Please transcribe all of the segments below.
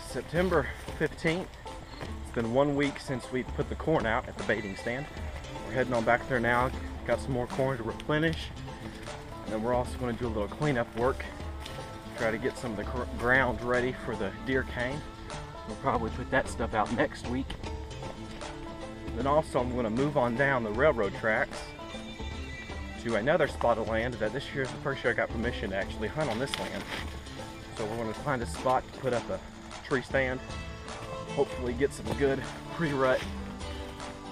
September 15th. It's been 1 week since we put the corn out at the baiting stand. We're heading on back there now. Got some more corn to replenish. And then we're also going to do a little cleanup work. Try to get some of the ground ready for the deer cane. We'll probably put that stuff out next week. Then also I'm going to move on down the railroad tracks to another spot of land that this year is the first year I got permission to actually hunt on this land. So we're going to find a spot to put up a tree stand. Hopefully get some good pre-rut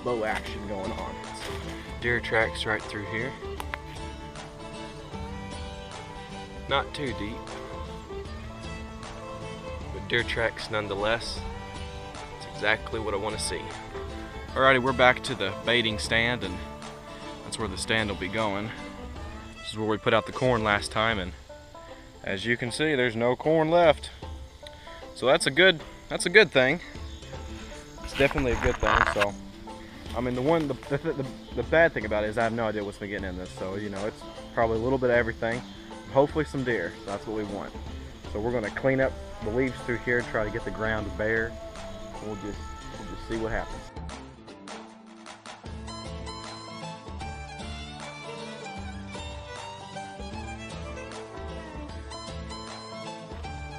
bow action going on. Deer tracks right through here. Not too deep, but deer tracks nonetheless. It's exactly what I want to see. Alrighty, we're back to the baiting stand, and that's where the stand will be going. This is where we put out the corn last time, and as you can see, there's no corn left. So that's a good thing. It's definitely a good thing. So, I mean, the bad thing about it is I have no idea what's been getting in this. So, you know, it's probably a little bit of everything. Hopefully some deer. So that's what we want. So we're going to clean up the leaves through here and try to get the ground bare. We'll just see what happens.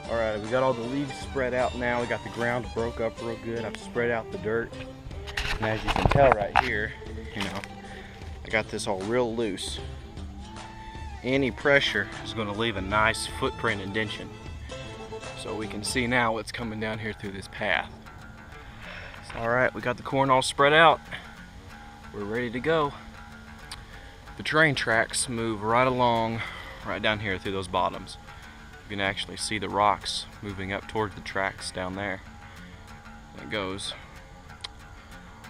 Alright, we got all the leaves spread out now. We got the ground broke up real good. I've spread out the dirt. And as you can tell right here, you know, I got this all real loose. Any pressure is going to leave a nice footprint indentation. So we can see now what's coming down here through this path. So, alright, we got the corn all spread out. We're ready to go. The train tracks move right along, right down here through those bottoms. You can actually see the rocks moving up towards the tracks down there. And it goes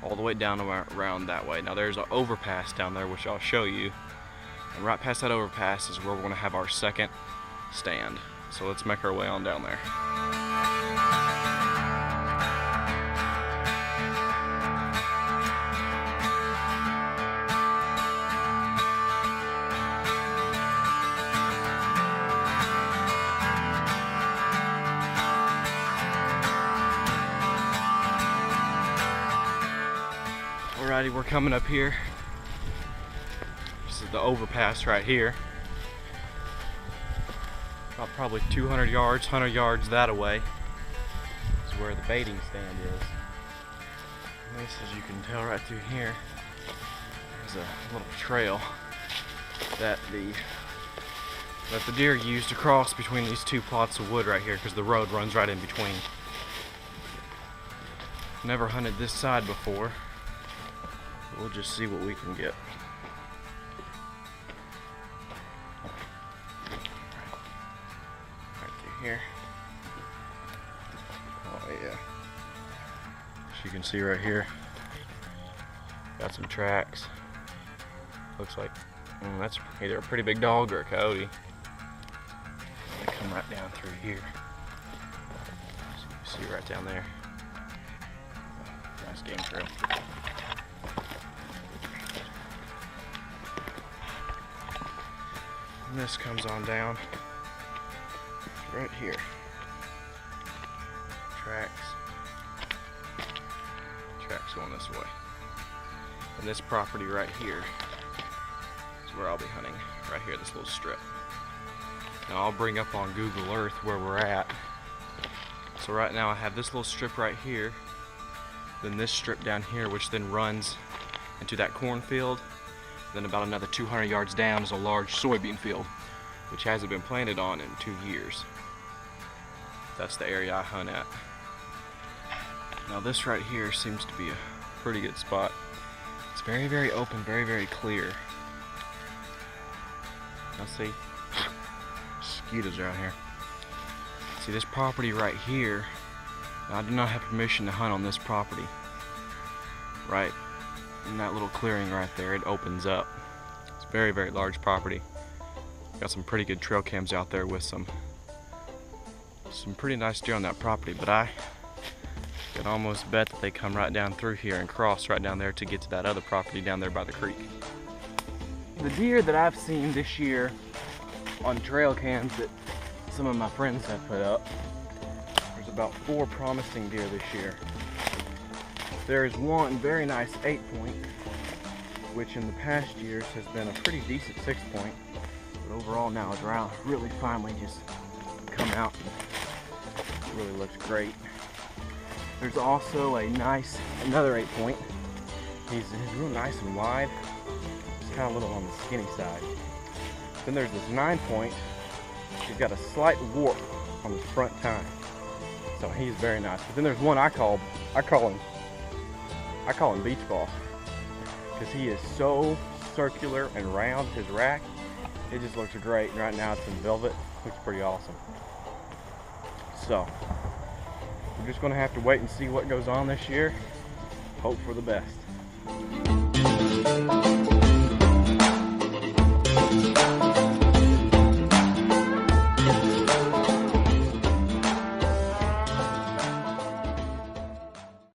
all the way down around that way. Now there's an overpass down there which I'll show you. And right past that overpass is where we're going to have our second stand. So let's make our way on down there. Alrighty, we're coming up here. This is the overpass right here. About probably 200 yards, 100 yards that away is where the baiting stand is. And this, as you can tell right through here, is a little trail that the deer used to cross between these two plots of wood right here, because the road runs right in between. Never hunted this side before. We'll just see what we can get. Right through here. Oh yeah. As you can see right here, got some tracks. Looks like that's either a pretty big dog or a coyote. They come right down through here. So you see right down there. Nice game trail. And this comes on down right here. Tracks going this way. And this property right here is where I'll be hunting. Right here, this little strip. Now I'll bring up on Google Earth where we're at. So right now I have this little strip right here, then this strip down here, which then runs into that cornfield. Then about another 200 yards down is a large soybean field, which hasn't been planted on in 2 years. That's the area I hunt at. Now this right here seems to be a pretty good spot. It's very, very open, very, very clear. Now see, mosquitoes around here. See this property right here, now I do not have permission to hunt on this property. Right in that little clearing right there, it opens up. It's a very, very large property. Got some pretty good trail cams out there with some pretty nice deer on that property, but I can almost bet that they come right down through here and cross right down there to get to that other property down there by the creek. The deer that I've seen this year on trail cams that some of my friends have put up, there's about 4 promising deer this year. There is one very nice 8-point, which in the past years has been a pretty decent 6-point, but overall now it's really finally just come out and really looks great. There's also another 8-point. He's real nice and wide. He's kind of a little on the skinny side. Then there's this 9-point. He's got a slight warp on his front tine, so he's very nice. But then there's one I call him beach ball, because he is so circular and round. His rack, it just looks great. And right now it's in velvet. Looks pretty awesome. So we're just gonna have to wait and see what goes on this year. Hope for the best.